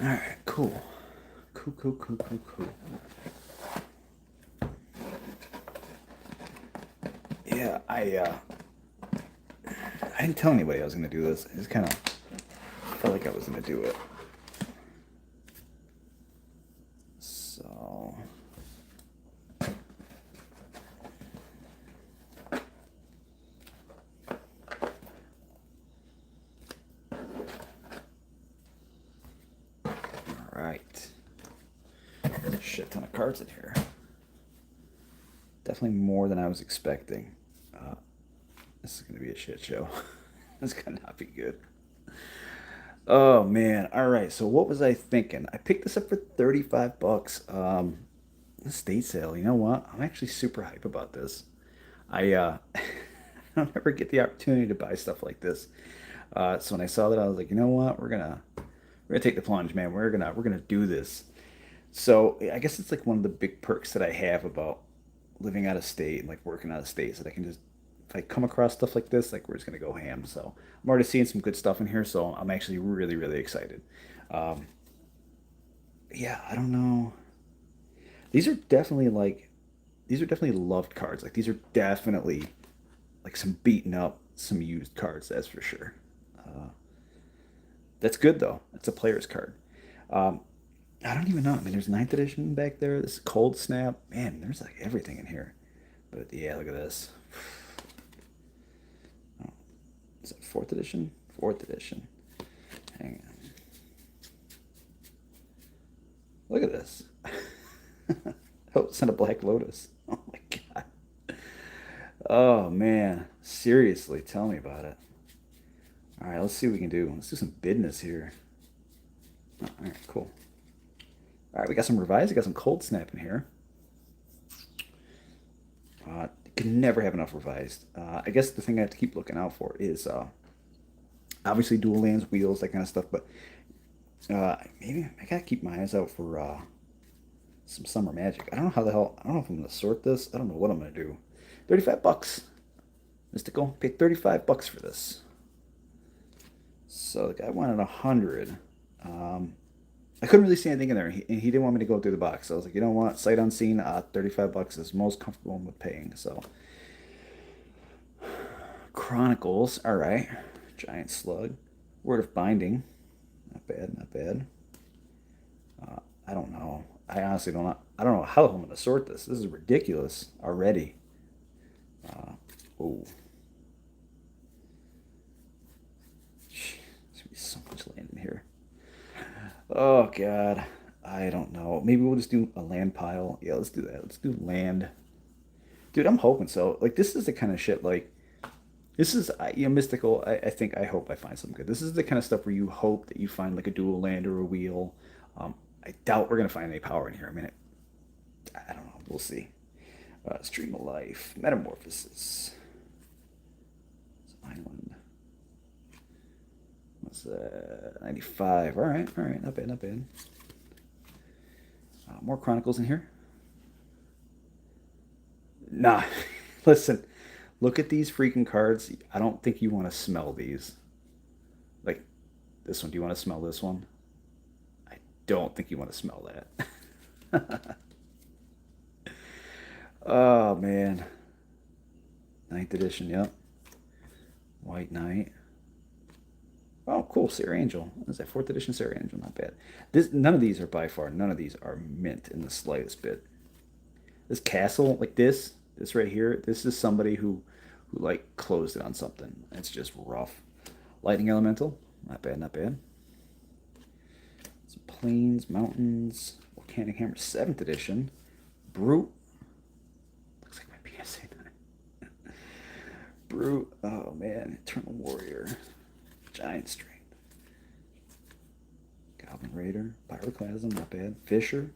right, cool. Cool, cool, cool, cool, cool. Yeah, I didn't tell anybody I was gonna do this. I just kind of felt like I was gonna do it. So, all right. There's a shit ton of cards in here. Definitely more than I was expecting. Uh, this is gonna be a shit show. This gonna not be good. Oh man. All right. So what was I thinking? I picked this up for 35 bucks. Estate sale. You know what? I'm actually super hype about this. I don't ever get the opportunity to buy stuff like this. So when I saw that, I was like, you know what? We're gonna take the plunge, man. We're gonna do this. So I guess it's like one of the big perks that I have about living out of state and like working out of state is that I can just if I come across stuff like this, like we're just gonna go ham. So I'm already seeing some good stuff in here, so I'm actually really, really excited. Um, yeah, I don't know. These are definitely like these are definitely loved cards. Like these are definitely like some beaten up, some used cards. That's for sure. Uh, that's good though. It's a player's card. Um, I don't even know. I mean, there's ninth edition back there. This cold snap. Man, there's like everything in here. But yeah, look at this. Oh, is it fourth edition? Fourth edition. Hang on. Look at this. Oh, it's not a Black Lotus. Oh my god. Oh man. Seriously, tell me about it. All right, let's see what we can do. Let's do some business here. Oh, all right, cool. All right, we got some revised. We got some cold snap in here. Can never have enough revised. I guess the thing I have to keep looking out for is obviously dual lands, wheels, that kind of stuff. But maybe I gotta keep my eyes out for some summer magic. I don't know how the hell. I don't know if I'm gonna sort this. I don't know what I'm gonna do. 35 bucks. Mystical. Pay 35 bucks for this. So the guy wanted 100. Um, I couldn't really see anything in there, and he didn't want me to go through the box. So I was like, you know what? Sight unseen. 35 bucks is most comfortable with paying. So Chronicles. All right. Giant Slug. Word of Binding. Not bad. Not bad. I don't know. I honestly don't know. I don't know how I'm going to sort this. This is ridiculous already. Oh, there's gonna be so much land in here. Oh God, I don't know. Maybe we'll just do a land pile. Yeah, let's do that. Let's do land, dude. I'm hoping so. Like this is the kind of shit. Like this is mystical. I think I hope I find something good. This is the kind of stuff where you hope that you find like a dual land or a wheel. I doubt we're gonna find any power in here. I mean, I don't know. We'll see. Stream of Life, Metamorphosis, Island. What's that? 95. All right. Not bad, not bad. More Chronicles in here. Nah, listen. Look at these freaking cards. I don't think you want to smell these. Like this one. Do you want to smell this one? I don't think you want to smell that. Oh man. Ninth edition, yep. White Knight. Oh, cool. Sarah Angel. What is that? Fourth edition Sarah Angel. Not bad. None of these are by far. None of these are mint in the slightest bit. This castle, like this right here. This is somebody who like closed it on something. It's just rough. Lightning Elemental. Not bad. Not bad. Some plains, mountains. Volcanic Hammer. Seventh edition. Brute. Looks like my PSA. Brute. Oh man. Eternal Warrior. Giant Strength. Goblin Raider. Pyroclasm. Not bad. Fisher.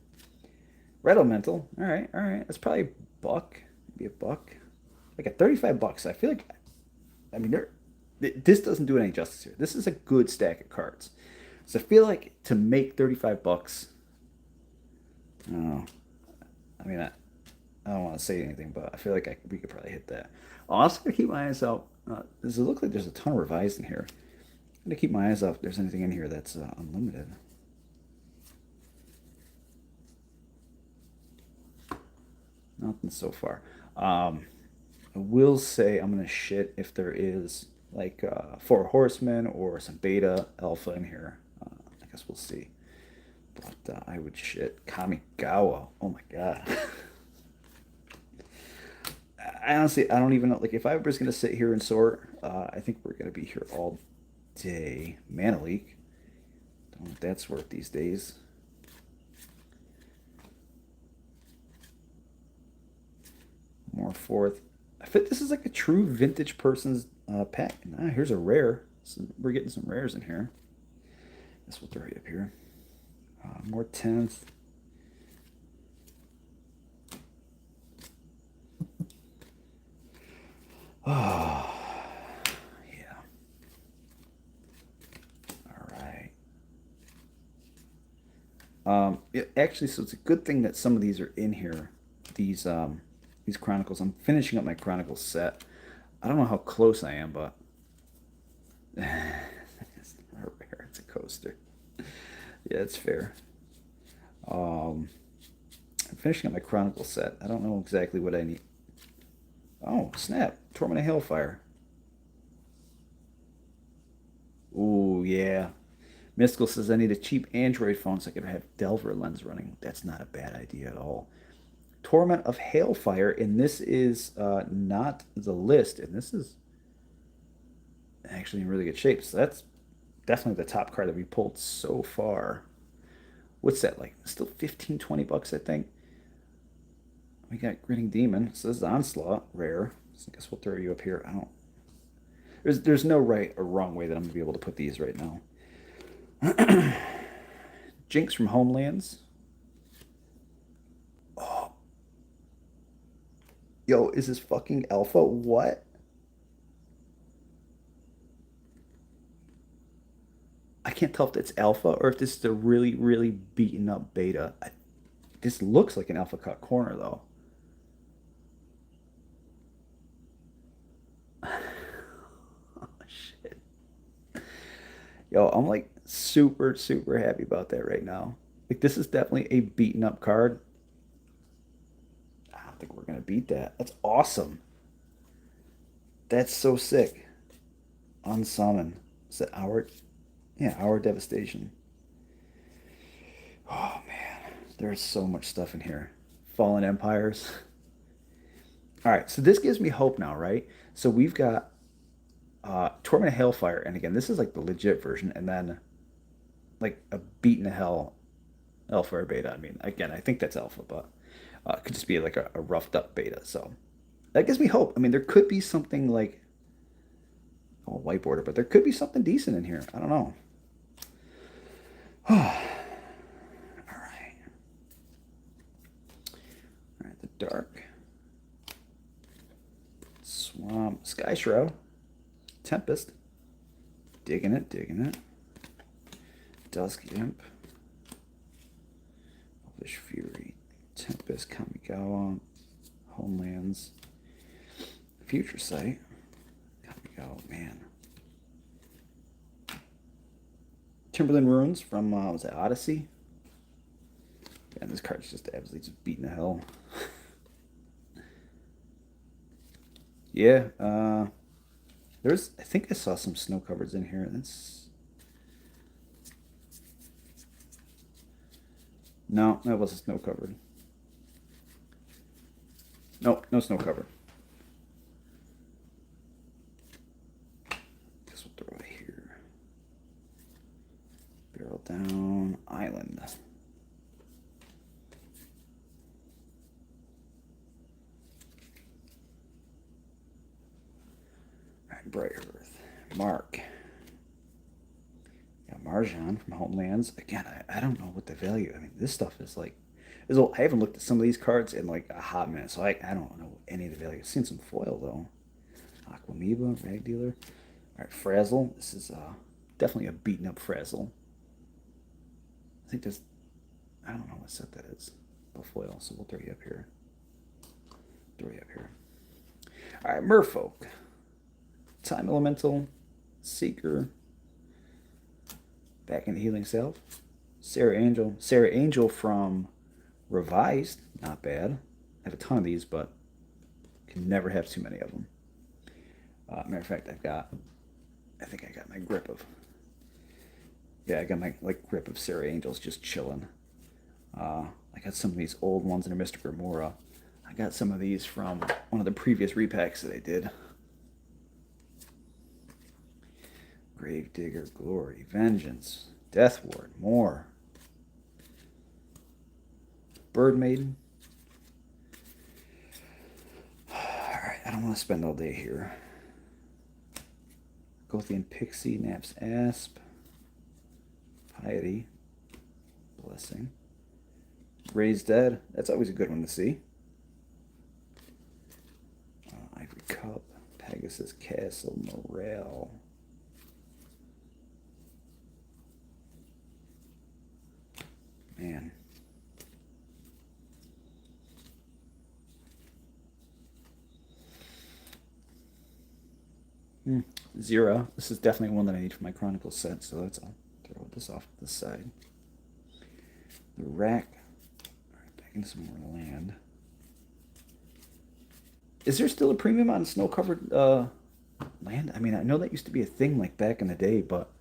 Red Elemental. All right. All right. That's probably a buck. Maybe a buck. Like at 35 bucks. I feel like, I mean, this doesn't do any justice here. This is a good stack of cards. So I feel like to make 35 bucks, oh, I mean, I don't want to say anything, but I feel like we could probably hit that. I'm also going to keep my eyes out. Does it look like there's a ton of revised in here? I'm going to keep my eyes out if there's anything in here that's unlimited. Nothing so far. I will say I'm gonna shit if there is like four horsemen or some beta alpha in here. I guess we'll see. But I would shit Kamigawa. Oh my god. I honestly, I don't even know. Like, if I was gonna sit here and sort, I think we're gonna be here all day. Mana leak. Don't know what that's worth these days. More fourth. I think this is like a true vintage person's pack. Here's a rare. So we're getting some rares in here. Guess we'll throw you up here. More 10th. Oh, yeah. All right. Actually, so it's a good thing that some of these are in here. These Chronicles. I'm finishing up my Chronicles set. I don't know how close I am, but it's not rare. It's a coaster. Yeah, it's fair. Um, I'm finishing up my Chronicle set. I don't know exactly what I need. Oh, snap. Torment of Hailfire. Ooh, yeah. Mystical says I need a cheap Android phone so I can have Delver lens running. That's not a bad idea at all. Torment of Hailfire, and this is not the list, and this is actually in really good shape. So that's definitely the top card that we pulled so far. What's that like? Still 15, 20 bucks, I think. We got Grinning Demon. So this is Onslaught, rare. So I guess we'll throw you up here. I don't. There's no right or wrong way that I'm gonna be able to put these right now. Jinx from Homelands. Oh, yo, is this fucking alpha? What? I can't tell if it's alpha or if this is a really, really beaten up beta. This looks like an alpha cut corner though. Oh shit. Yo, I'm like super, super happy about that right now. Like this is definitely a beaten up card. I don't think we're gonna beat that. That's awesome. That's so sick. Unsummon. Is that our yeah, our devastation. Oh man. There's so much stuff in here. Fallen Empires. All right, so this gives me hope now, right? So we've got Torment of Hailfire, and again, this is like the legit version, and then like a beaten to hell alpha or beta. I mean, again, I think that's alpha, but it could just be like a roughed up beta. So that gives me hope. I mean, there could be something like oh, whiteboarder, but there could be something decent in here. I don't know. All right, all right. The dark swamp, sky shroud, tempest, digging it, digging it. Dusk Imp, Elvish Fury, Tempest, Kamigawa, Homelands, Future Sight, Kamigawa, man. Timberland Runes from, was that Odyssey? And this card's just absolutely just beating the hell. Yeah, I think I saw some snow covers in here. No, that wasn't snow covered. Nope, no snow cover. Guess we'll throw it here. Barrel down, island. Alright, Bright Earth. Mark. Marjan from Homelands. Again, I don't know what the value. I mean, this stuff is like. I haven't looked at some of these cards in like a hot minute, so I don't know any of the value. I've seen some foil though. Aquamoeba, Rag Dealer. All right, Frazzle. This is definitely a beaten up Frazzle. I think there's. I don't know what set that is. The foil, so we'll throw you up here. Throw you up here. All right, Merfolk. Time Elemental. Seeker. Back in the Healing Self. Sarah Angel. Sarah Angel from Revised. Not bad. I have a ton of these, but can never have too many of them. Matter of fact, I think I got my grip of, yeah, I got my like grip of Sarah Angels just chilling. I got some of these old ones in a Mr. Grimora. I got some of these from one of the previous repacks that I did. Gravedigger, Glory, Vengeance, Death Ward, more. Bird Maiden. Alright, I don't want to spend all day here. Gothian Pixie, Naps Asp, Piety, Blessing. Raised Dead, that's always a good one to see. Ivory Cup, Pegasus Castle, Morale. Man. Zero. This is definitely one that I need for my Chronicles set, so I'll throw this off to the side. The Rack. Alright, back into some more land. Is there still a premium on snow-covered land? I mean, I know that used to be a thing like back in the day, but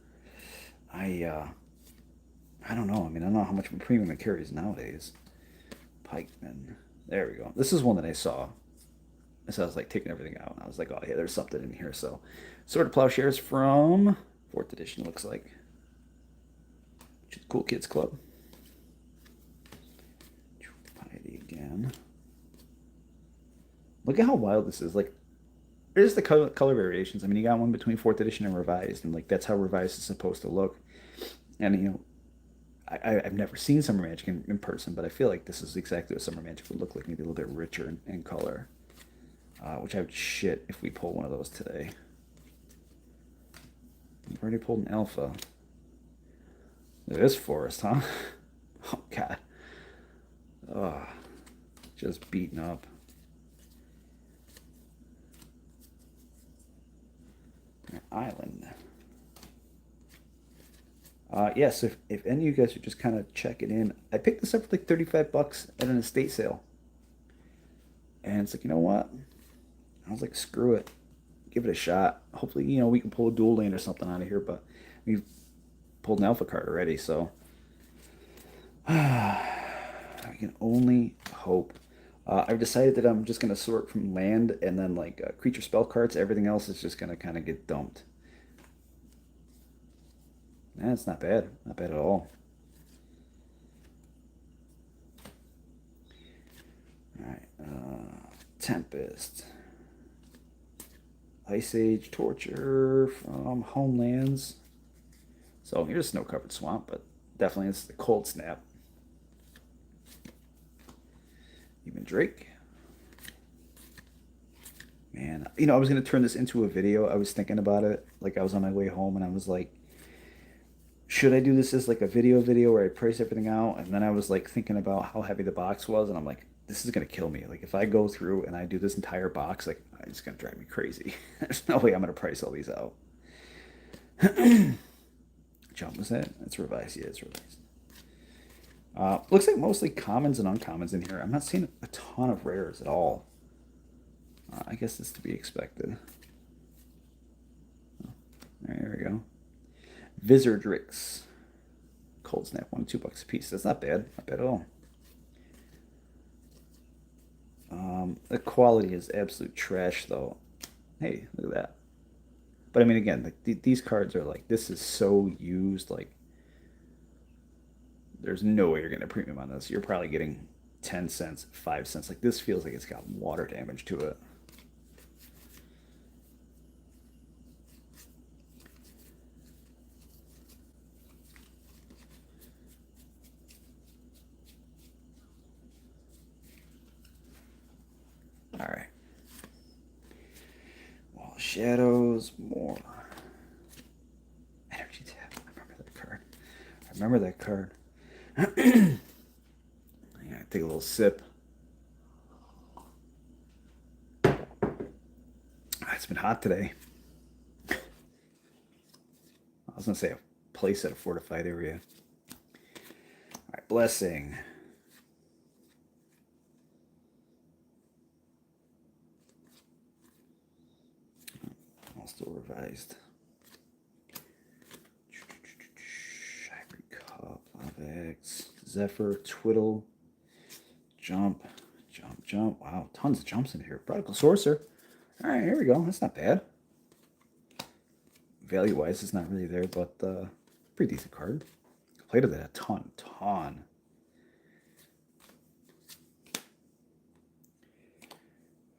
I don't know. I mean, I don't know how much of a premium it carries nowadays. Pikeman. There we go. This is one that I saw. So I was like taking everything out, and I was like, oh yeah, there's something in here. So, Sword of Plowshares from 4th edition, looks like. Cool Kids Club. Piety again. Look at how wild this is. Like, there's the color variations. I mean, you got one between 4th edition and revised, and like that's how revised is supposed to look. And you know, I've never seen Summer Magic in person, but I feel like this is exactly what Summer Magic would look like, maybe a little bit richer in color. Which I would shit if we pull one of those today. We've already pulled an alpha. Look at this forest, huh? Oh, God. Oh, just beaten up. Island. Yes, if any of you guys are just kind of checking in, I picked this up for like 35 bucks at an estate sale. And it's like, you know what? I was like, screw it. Give it a shot. Hopefully, you know, we can pull a dual lane or something out of here, but we've pulled an alpha card already, so I can only hope. I've decided that I'm just going to sort from land and then like creature spell cards. Everything else is just going to kind of get dumped. That's not bad. Not bad at all. Alright. Tempest. Ice Age Torture from Homelands. So here's a snow-covered swamp, but definitely it's the cold snap. Even Drake. Man, you know, I was going to turn this into a video. I was thinking about it. Like, I was on my way home, and I was like, should I do this as like a video where I price everything out? And then I was like thinking about how heavy the box was, and I'm like, this is going to kill me. Like, if I go through and I do this entire box, like, it's going to drive me crazy. There's no way I'm going to price all these out. Jump was that? That's revised. Yeah, it's revised. Looks like mostly commons and uncommons in here. I'm not seeing a ton of rares at all. I guess it's to be expected. Oh, there we go. Vizardrix. Cold Snap, 1 2 bucks a piece. That's not bad. Not bad at all. The quality is absolute trash, though. Hey, look at that. But I mean, again, like these cards are like, this is so used. Like, there's no way you're getting a premium on this. You're probably getting 10 cents, 5 cents. Like, this feels like it's got water damage to it. All right. Wall of Shadows, more. Energy Tap. I remember that card. I remember that card. Yeah, take a little sip. It's been hot today. I was gonna say a place at a fortified area. All right, Blessing. revised. Ivory Cup, Lavex, Zephyr, Twiddle, Jump, Jump, Jump. Wow, tons of jumps in here. Prodigal Sorcerer. All right, here we go. That's not bad. Value-wise, it's not really there, but pretty decent card. Played with it a ton.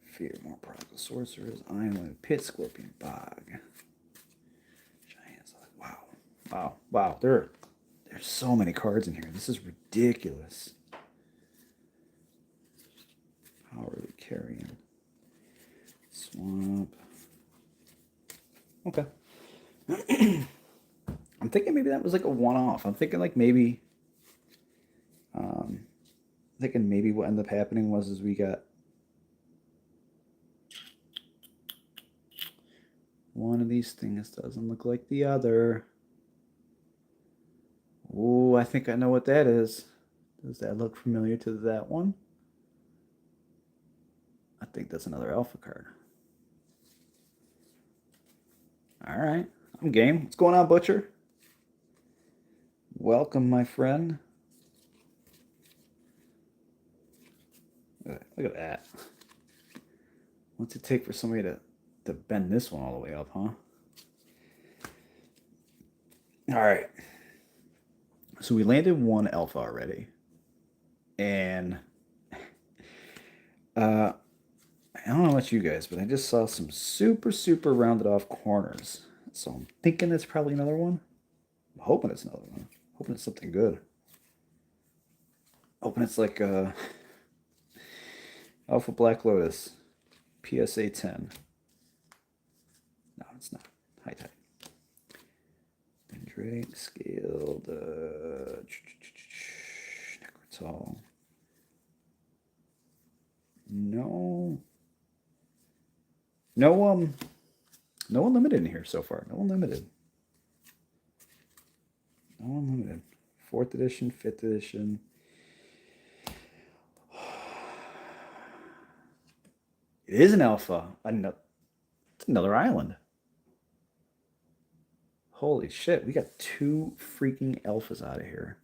Fear, more Prodigal Sorcerers, Island, Pit, Scorpion, Bog. Giants. Wow. There's so many cards in here. This is ridiculous. How are we carrying? Swamp. Okay. I'm thinking maybe that was like a one-off. I'm thinking like maybe what ended up happening was we got one of these things doesn't look like the other. Oh, I think I know what that is. Does that look familiar to that one? I think that's another alpha card. All right, I'm game. What's going on, Butcher? Welcome, my friend. Look at that. What's it take for somebody to bend this one all the way up, huh? All right. So we landed one alpha already. And I don't know about you guys, but I just saw some super rounded off corners. So I'm thinking it's probably another one. I'm hoping it's another one. Hoping it's something good. Hoping it's like Alpha Black Lotus, PSA 10. No, it's not. High Tide. Dendritic, Scaled, Necrotal. No unlimited in here so far. No unlimited. 4th edition, 5th edition. It is an alpha. It's another island. Holy shit, we got 2 freaking alphas out of here.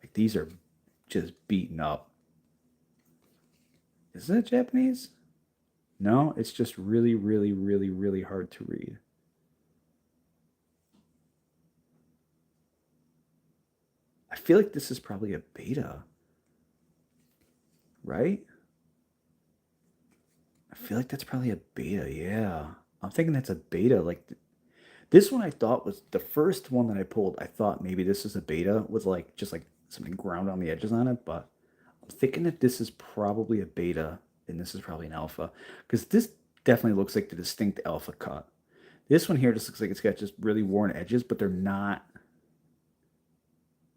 Like, these are just beaten up. Is that Japanese? No, it's just really hard to read. I feel like this is probably a beta. Right? I feel like that's probably a beta, yeah. I'm thinking that's a beta. Like, this one I thought was the first one that I pulled. I thought maybe this is a beta with like just like something ground on the edges on it, but I'm thinking that this is probably a beta and this is probably an alpha because this definitely looks like the distinct alpha cut. This one here just looks like it's got just really worn edges, but they're not,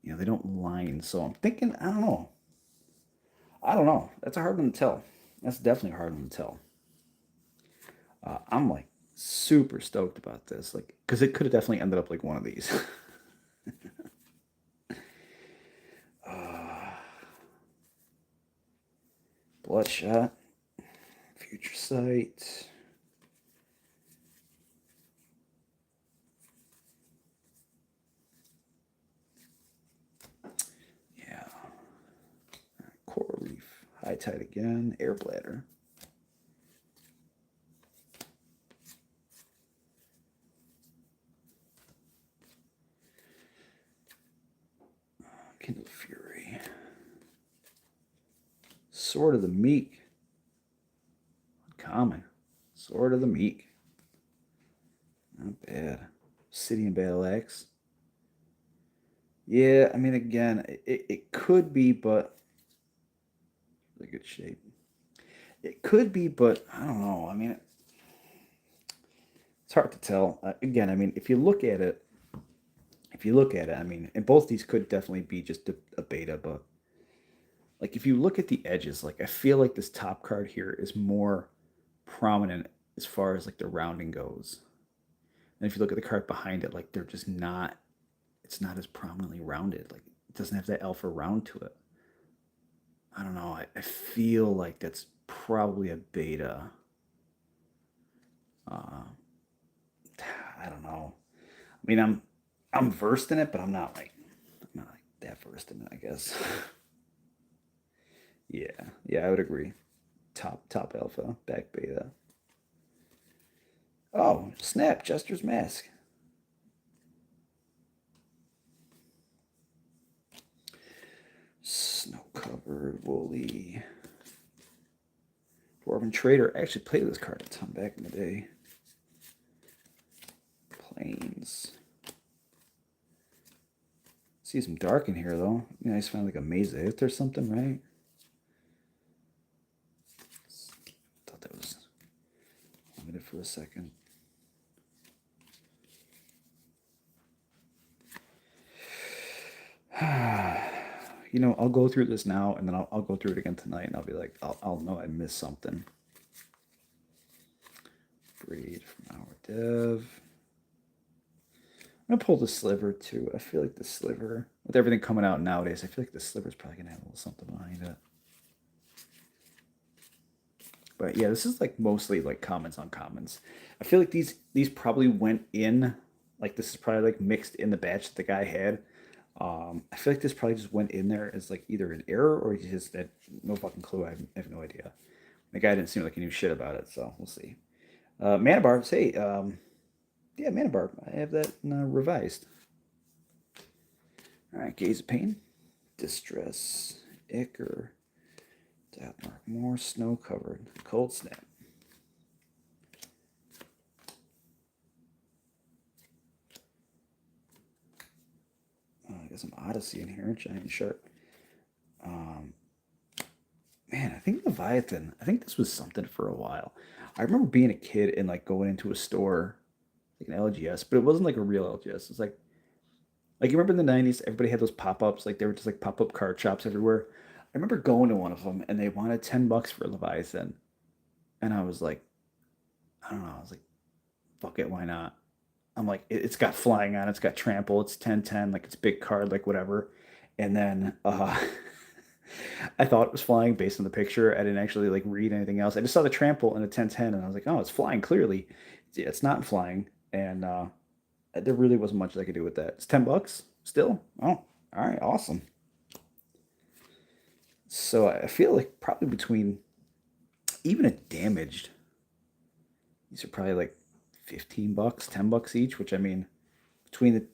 they don't line. So I'm thinking, I don't know. That's a hard one to tell. That's definitely a hard one to tell. I'm like super stoked about this, like, because it could have definitely ended up like one of these. Bloodshot, Future Sight. Yeah. Coral Reef, High Tide again, Air Bladder. Kindle Fury. Sword of the Meek. Uncommon. Sword of the Meek. Not bad. City and Battle Axe. Yeah, I mean, again, it could be, but really good shape. It could be, but I don't know. I mean, it's hard to tell. Again, I mean, if you look at it, I mean, and both these could definitely be just a beta, but like if you look at the edges, like I feel like this top card here is more prominent as far as like the rounding goes. And if you look at the card behind it, like they're just not, it's not as prominently rounded. Like it doesn't have that alpha round to it. I don't know. I feel like that's probably a beta. Uh, I don't know. I mean, I'm versed in it, but I'm not like that versed in it, I guess. Yeah, yeah, I would agree. Top alpha, back beta. Oh, snap! Jester's mask. Snow covered, woolly. Dwarven Trader. I actually played this card a ton back in the day. Plains. See some dark in here though. You nice find like a mosaic or something, right? Thought that was limited for a second. You know, I'll go through this now and then I'll go through it again tonight and I'll be like, I'll know I missed something. Breed from our dev. I'm gonna pull the sliver too. I feel like the sliver, with everything coming out nowadays, I feel like the sliver's probably gonna have a little something behind it. But yeah, this is like mostly like comments on comments. I feel like these probably went in, like this is probably like mixed in the batch that the guy had. I feel like this probably just went in there as like either an error or he just had no fucking clue. I have no idea. The guy didn't seem like he knew shit about it, so we'll see. Mana Barbs, hey, yeah, Mana Barb. I have that revised. All right, Gaze of Pain, Distress, Ichor, Death Mark, more snow covered, Cold Snap. I got some Odyssey in here, Giant Shark. Man, I think Leviathan. I think this was something for a while. I remember being a kid and like going into a store, like an LGS, but it wasn't like a real LGS. It's like you remember in the '90s, everybody had those pop ups. Like they were just like pop up card shops everywhere. I remember going to one of them and they wanted $10 for Leviathan, and I was like, I don't know. I was like, fuck it, why not? I'm like, it's got flying on, it's got trample, it's 10/10, like it's big card, like whatever. And then I thought it was flying based on the picture. I didn't actually like read anything else. I just saw the trample and a 10/10, and I was like, oh, it's flying clearly. Yeah, it's not flying, and there really wasn't much I could do with that. It's $10 still. Oh, all right, awesome. So I feel like probably between even a damaged, these are probably like $15, $10 each. Which I mean, between the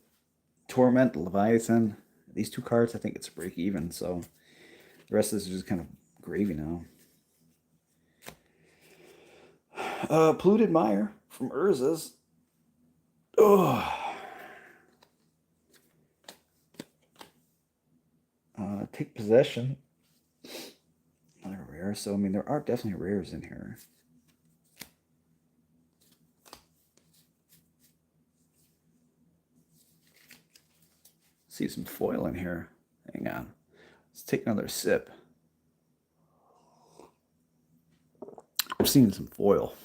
Torment, the Leviathan, these two cards, I think it's break even. So the rest of this is just kind of gravy now. Polluted Mire from Urza's. Oh. Take Possession. Another rare. So, I mean, there are definitely rares in here. See some foil in here. Hang on. Let's take another sip. I'm seeing some foil.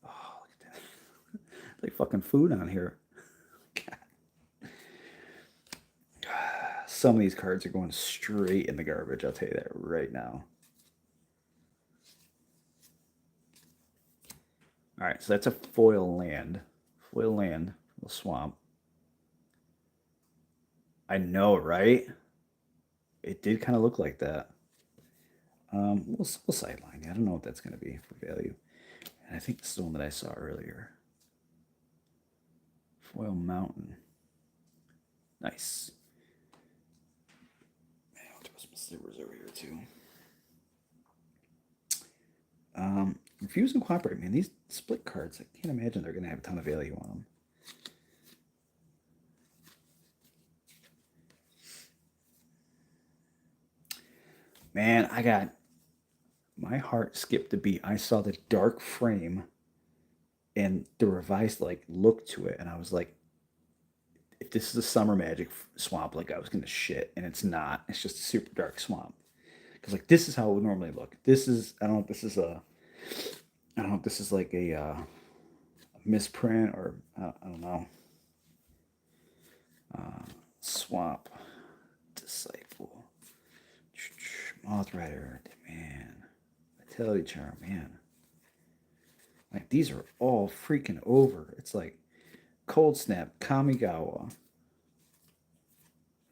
Oh, look at that. Like fucking food on here. God. Some of these cards are going straight in the garbage. I'll tell you that right now. All right, so that's a foil land. Foil land, little swamp. I know, right? It did kind of look like that. We'll sideline. I don't know what that's going to be for value. And I think this is the one that I saw earlier. Foil Mountain. Nice. Man, I'll throw some slivers over here too. Refuse and Cooperate. Man, these split cards, I can't imagine they're going to have a ton of value on them. Man, I got my heart skipped a beat. I saw the dark frame and the revised like look to it, and I was like, if this is a summer magic swamp, like I was gonna shit, and it's not. It's just a super dark swamp. Because like this is how it would normally look. This is I don't know if this is a I don't know if this is like a misprint or I don't know. Swamp Disciple Moth Rider Demand Vitality Charm, man. Like, these are all freaking over. It's like Cold Snap, Kamigawa.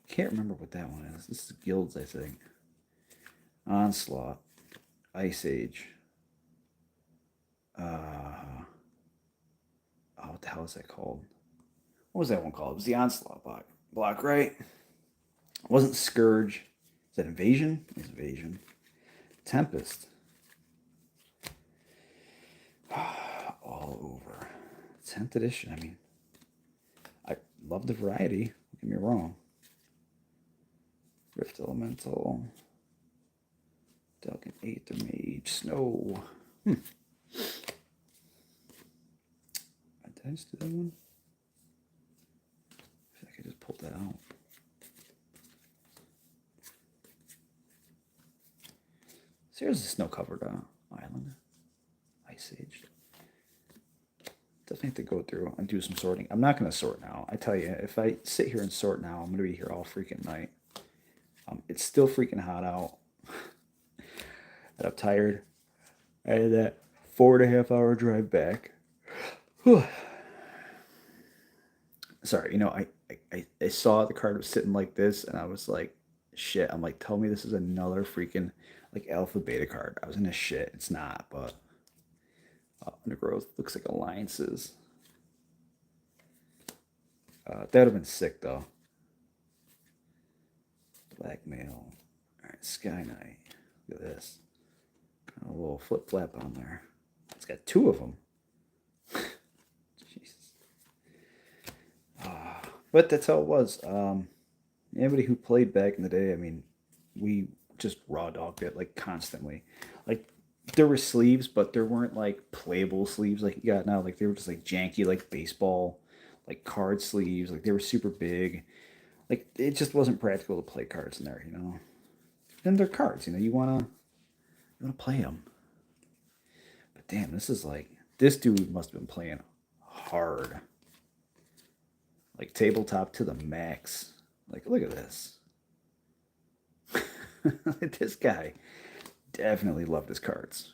Can't remember what that one is. This is Guilds, I think. Onslaught. Ice Age. Oh, what the hell is that called? What was that one called? It was the Onslaught block, right? It wasn't Scourge. Is that Invasion? It was Invasion. Tempest. All over. 10th edition. I mean, I love the variety. Don't get me wrong. Rift Elemental. Delkin Aether Mage. Snow. Did I just do that one? I feel like I just pulled that out. So here's the snow-covered island. Ice Age. Definitely have to go through and do some sorting. I'm not going to sort now. I tell you, if I sit here and sort now, I'm going to be here all freaking night. It's still freaking hot out. And I'm tired. I had that 4.5-hour drive back. Sorry, I saw the card was sitting like this, and I was like, shit. I'm like, tell me this is another freaking like alpha beta card. I was in a shit. It's not, but Undergrowth looks like alliances. That would have been sick though. Blackmail. All right, Sky Knight. Look at this. A little flip flap on there. It's got 2 of them. Jesus. But that's how it was. Anybody who played back in the day, I mean, we just raw dogged it like constantly. Like, there were sleeves, but there weren't like playable sleeves like you got now. Like, they were just like janky, like baseball, like card sleeves. Like, they were super big. Like, it just wasn't practical to play cards in there, And they're cards, you wanna play them. But damn, this dude must have been playing hard. Like, tabletop to the max. Like, look at this. This guy definitely loved his cards.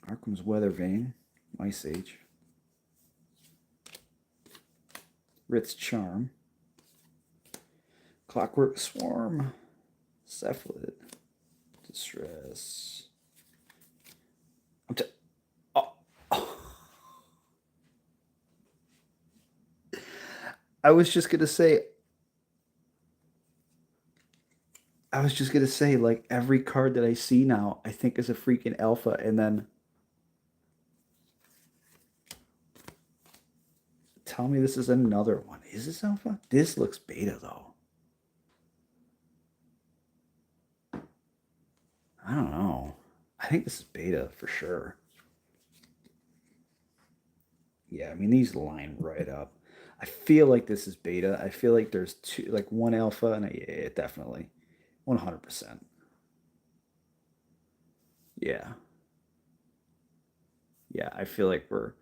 Arkham's Weather Vane. Ice Age. Ritz Charm. Clockwork Swarm. Cephalid. Distress. I was just gonna say, like, every card that I see now, I think is a freaking alpha, and then tell me this is another one. Is this alpha? This looks beta though. I don't know. I think this is beta for sure. Yeah, I mean, these line right up. I feel like this is beta. I feel like there's one alpha, and yeah, definitely, 100%. Yeah, yeah. I feel like we're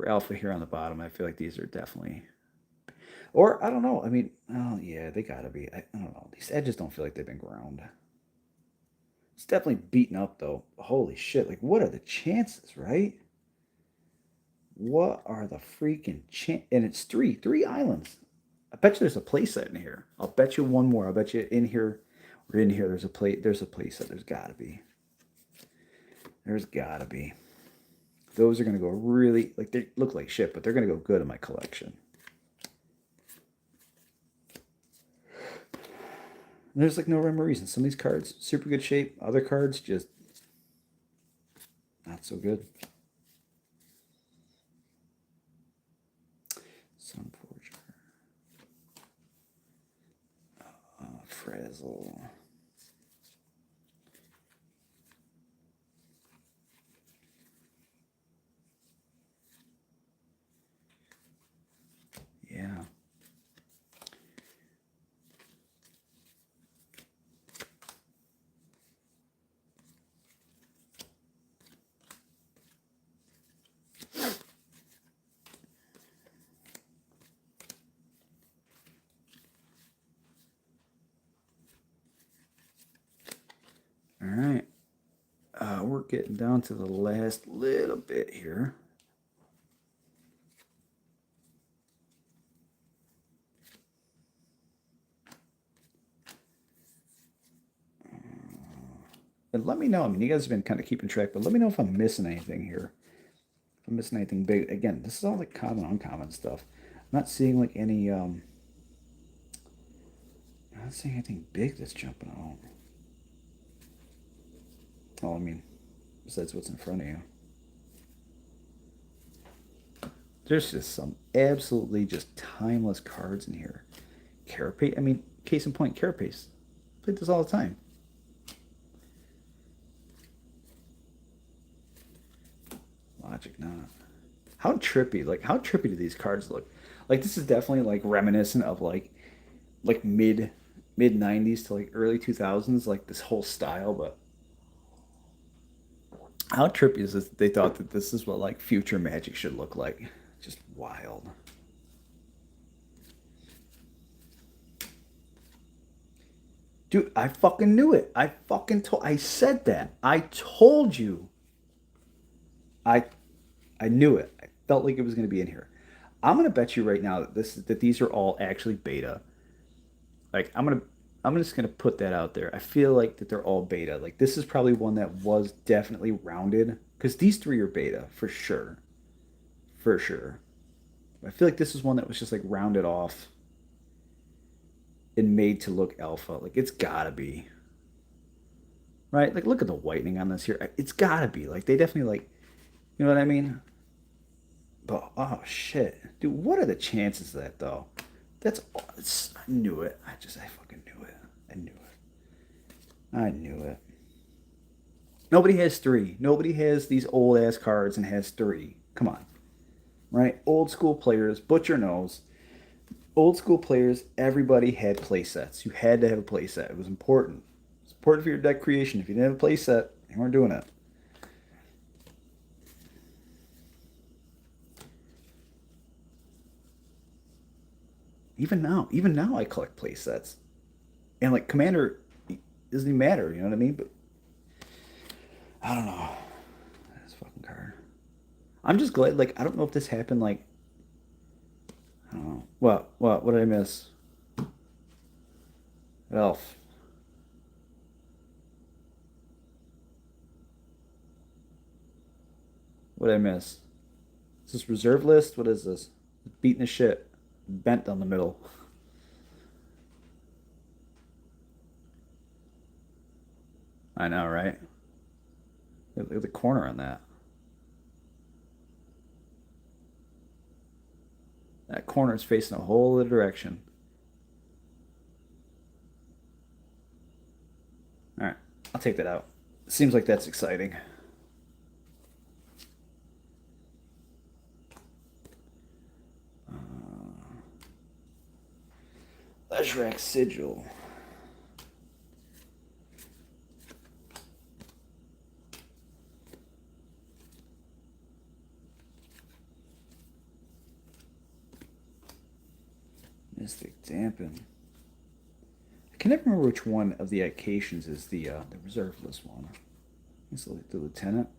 alpha here on the bottom. I feel like these are definitely, or I don't know. I mean, oh yeah, they gotta be. I don't know. These edges don't feel like they've been ground. It's definitely beaten up though. Holy shit! Like, what are the chances, right? What are the freaking And it's three islands. I bet you there's a playset in here. I'll bet you one more. I'll bet you in here or in here there's a playset. There's gotta be. There's gotta be. Those are gonna go really, like, they look like shit, but they're gonna go good in my collection. And there's like no rhyme or reason. Some of these cards, super good shape. Other cards, just not so good. Sunforger. Frazzle. Yeah. we're getting down to the last little bit here. And let me know. I mean, you guys have been kind of keeping track, but let me know if I'm missing anything here. If I'm missing anything big. Again, this is all like common, uncommon stuff. I'm not seeing like any. I'm not seeing anything big that's jumping out. Oh, I mean, besides what's in front of you. There's just some absolutely just timeless cards in here. Carapace. I mean, case in point, Carapace. Played this all the time. Logic not. How trippy, like how trippy do these cards look? Like this is definitely like reminiscent of like mid 90s to like early 2000s, like this whole style, but how trippy is this? They thought that this is what like future Magic should look like. Just wild. Dude, I fucking knew it. I said that. I told you. I I knew it. I felt like it was going to be in here. I'm going to bet you right now that these are all actually beta. Like I'm just going to put that out there. I feel like that they're all beta. Like this is probably one that was definitely rounded cuz these three are beta for sure. For sure. I feel like this is one that was just like rounded off and made to look alpha. Like it's got to be. Right? Like look at the whitening on this here. It's got to be. Like they definitely like, you know what I mean? But oh shit, dude, what are the chances of that though? I knew it. I fucking knew it. I knew it. I knew it. Nobody has three. Nobody has these old ass cards and has three. Come on, right? Old school players, Butcher knows. Old school players, everybody had play sets. You had to have a play set. It was important. It's important for your deck creation. If you didn't have a play set, you weren't doing it. Even now, I collect play sets, and like Commander doesn't even matter. You know what I mean? But I don't know. This fucking card. I'm just glad. Like I don't know if this happened. Like I don't know. What did I miss? Elf. What did I miss? Is this reserve list? What is this? Beating the shit. Bent down the middle. I know, right? Look at the corner on that. That corner is facing a whole other direction. All right, I'll take that out. Seems like that's exciting. Leshrac Sigil. Mystic Dampen. I can never remember which one of the occasions is the reserve list one. It's the lieutenant.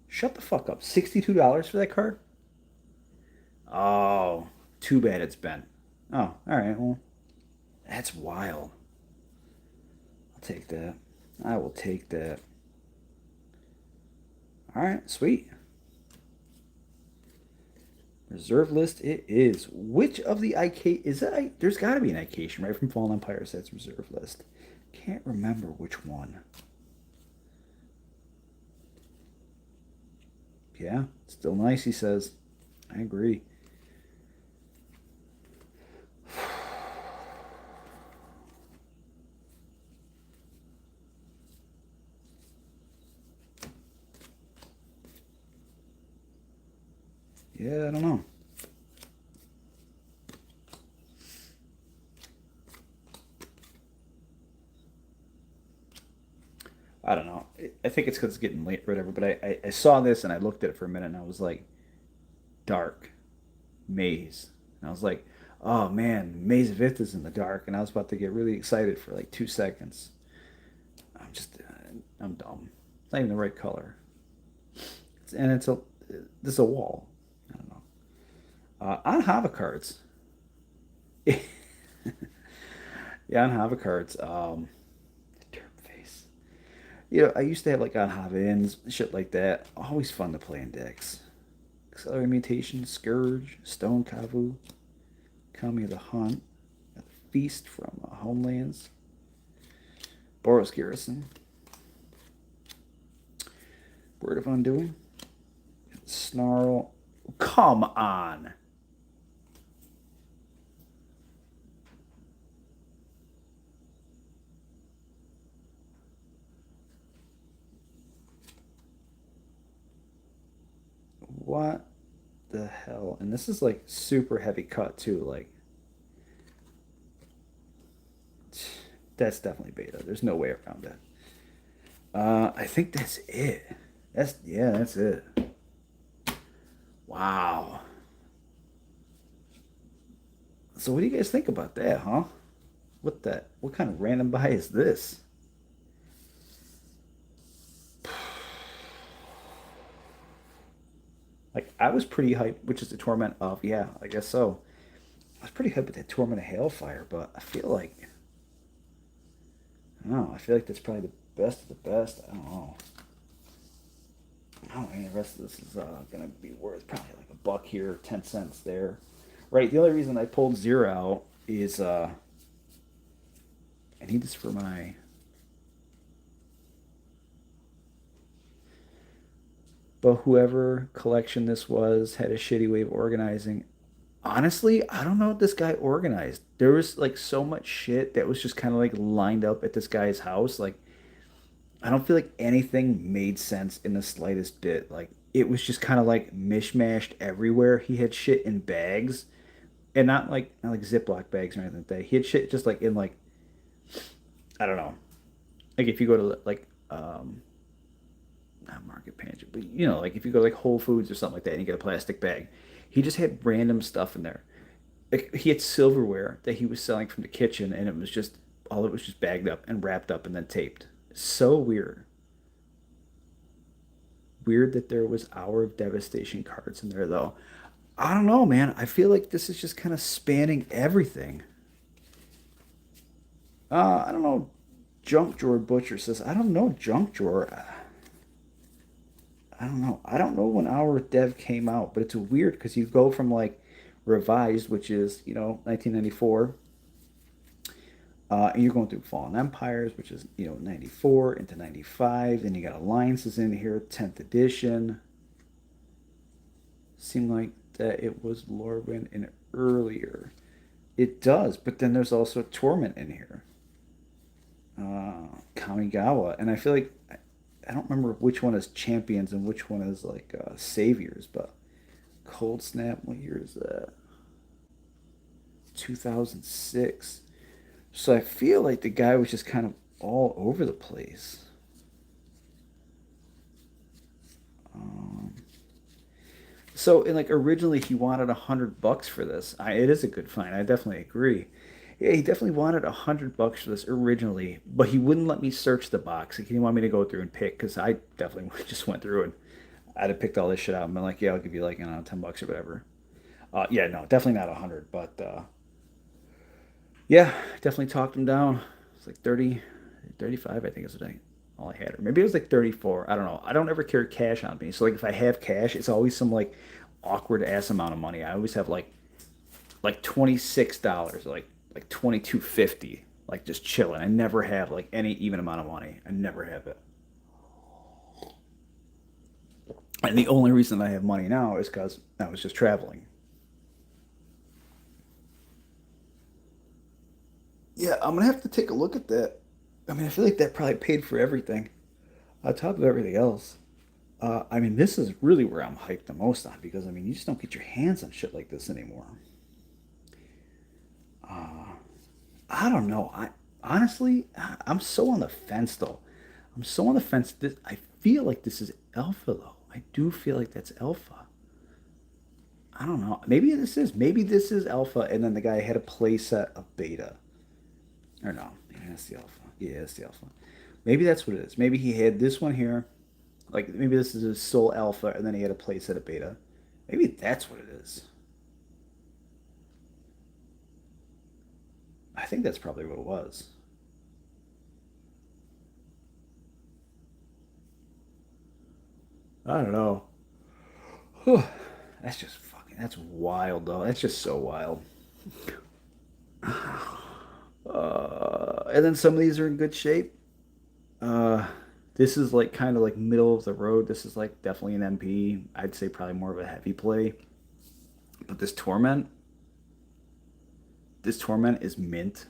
Shut the fuck up. $62 for that card? Oh, too bad it's bent. Oh, all right. Well, that's wild. I'll take that. I will take that. All right, sweet. Reserve list it is. Which of the IK is that? There's got to be an Ication right from Fallen Empires that's reserve list. Can't remember which one. Yeah, still nice. He says. I agree. Yeah, I don't know. I don't know. I think it's because it's getting late or whatever. But I saw this and I looked at it for a minute and I was like, dark maze. And I was like, oh man, Maze of Ith is in the dark. And I was about to get really excited for like 2 seconds. I'm just, I'm dumb. It's not even the right color. And it's a this is a wall. I don't know. On Hava cards. Yeah, on Hava cards. Term face. I used to have like on Hava ins, shit like that. Always fun to play in decks. Accelerated Mutation, Scourge, Stone Kavu, Kami of the Hunt, Feast from Homelands, Boros Garrison, Word of Undoing, Snarl. Come on. What the hell? And this is like super heavy cut too. Like, that's definitely beta. There's no way around that. I think that's it. That's it. Wow. So what do you guys think about that, huh? What kind of random buy is this? Like I was pretty hyped, which is the torment of, yeah, I guess so. I was pretty hyped with that torment of hailfire, but I feel like I don't know, I feel like that's probably the best of the best. I don't know. I don't think the rest of this is gonna be worth probably like a buck here, 10 cents there. Right. The only reason I pulled zero out is I need this for my. But whoever collection this was had a shitty way of organizing. Honestly, I don't know what this guy organized. There was like so much shit that was just kind of like lined up at this guy's house. Like I don't feel like anything made sense in the slightest bit. Like it was just kind of like mishmashed everywhere. He had shit in bags, and not like Ziploc bags or anything like that. He had shit just like in like I don't know. Like if you go to like not Market Pantry, but like if you go to like Whole Foods or something like that and you get a plastic bag, he just had random stuff in there. Like he had silverware that he was selling from the kitchen, and it was just all it was just bagged up and wrapped up and then taped. So weird. Weird that there was Hour of Devastation cards in there though. I don't know, man. I feel like this is just kind of spanning everything. I don't know. Junk Drawer Butcher says, I don't know Junk Drawer. I don't know. I don't know when Our Dev came out, but it's weird because you go from like Revised, which is 1994, and you're going through Fallen Empires, which is 94 into 95. Then you got Alliances in here, 10th edition. Seemed like that it was Lorwyn in earlier. It does, but then there's also Torment in here. Kamigawa, and I feel like I don't remember which one is champions and which one is like saviors, but Cold Snap, what year is that? 2006. So I feel like the guy was just kind of all over the place. Um, so and like originally he wanted $100 for this. It is a good find. I definitely agree. Yeah, he definitely wanted $100 for this originally, but he wouldn't let me search the box. Like, he didn't want me to go through and pick because I definitely just went through and I'd have picked all this shit out and been like, yeah, I'll give you like $10 or whatever. Yeah, no, definitely not 100, but yeah, definitely talked him down. It's like 30, 35, I think is what all I had, or maybe it was like 34. I don't know. I don't ever carry cash on me, so like if I have cash, it's always some like awkward ass amount of money. I always have like $26, like 22.50, like just chilling. I never have like any even amount of money. I never have it. And the only reason I have money now is because I was just traveling. Yeah, I'm gonna have to take a look at that. I mean, I feel like that probably paid for everything on top of everything else. I mean, this is really where I'm hyped the most on because I mean, you just don't get your hands on shit like this anymore. I don't know. I honestly, I'm so on the fence though. I'm so on the fence. I feel like this is alpha though. I do feel like that's alpha. I don't know. Maybe this is alpha, and then the guy had a playset of beta. Or no, maybe that's the alpha. Yeah, that's the alpha. Maybe that's what it is. Maybe he had this one here. Like maybe this is a Soul Alpha, and then he had a playset of Beta. Maybe that's what it is. I think that's probably what it was. I don't know. Whew. That's just fucking. That's wild, though. That's just so wild. And then some of these are in good shape. Uh, this is like kind of like middle of the road. This is like definitely an MP. I'd say probably more of a heavy play. But this Torment is mint.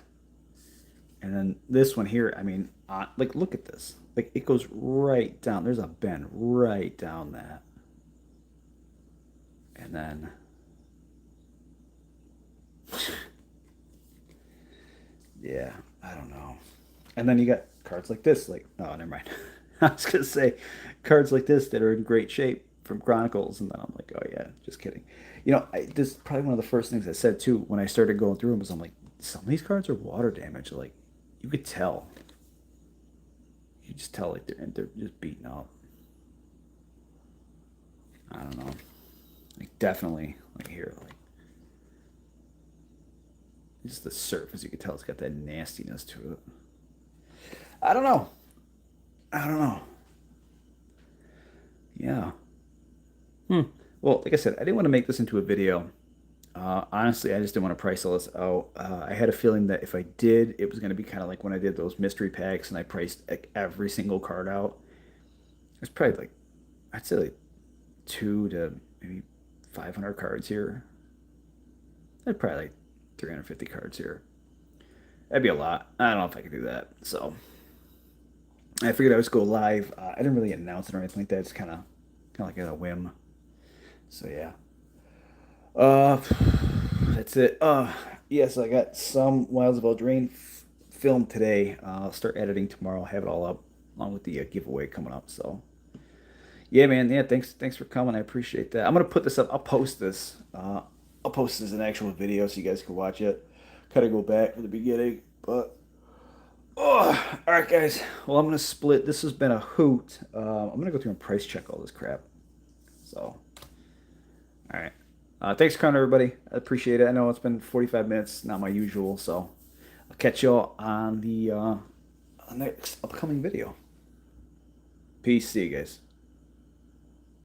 And then this one here, I mean, like look at this. Like it goes right down. There's a bend right down that. And then yeah, I don't know. And then you got cards like this, like oh, never mind. I was gonna say cards like this that are in great shape from Chronicles, and then I'm like, oh yeah, just kidding. This is probably one of the first things I said too when I started going through them was I'm like, some of these cards are water damage. Like you could tell, you just tell like they're just beaten up. I don't know, like definitely like here, like just the surface, you could tell it's got that nastiness to it. I don't know. I don't know. Yeah. Hmm. Well, like I said, I didn't want to make this into a video. Honestly, I just didn't want to price all this out. I had a feeling that if I did, it was going to be kind of like when I did those mystery packs and I priced like every single card out. There's probably like, I'd say like two to maybe 500 cards here. I'd probably like 350 cards here. That'd be a lot. I don't know if I could do that. So I figured I would just go live. I didn't really announce it or anything like that. It's kind of like at a whim. So yeah. Uh, that's it. Yes, I got some Wilds of Eldraine filmed today. I'll start editing tomorrow. I'll have it all up along with the giveaway coming up. So yeah, man. Yeah, thanks for coming. I appreciate that. I'm gonna put this up. I'll post this. I'll post this as an actual video so you guys can watch it. Kind of go back to the beginning, but oh, all right, guys. Well, I'm gonna split. This has been a hoot. I'm gonna go through and price check all this crap. So. All right. Thanks for coming, everybody. I appreciate it. I know it's been 45 minutes, not my usual, so I'll catch y'all on the next upcoming video. Peace. See you guys.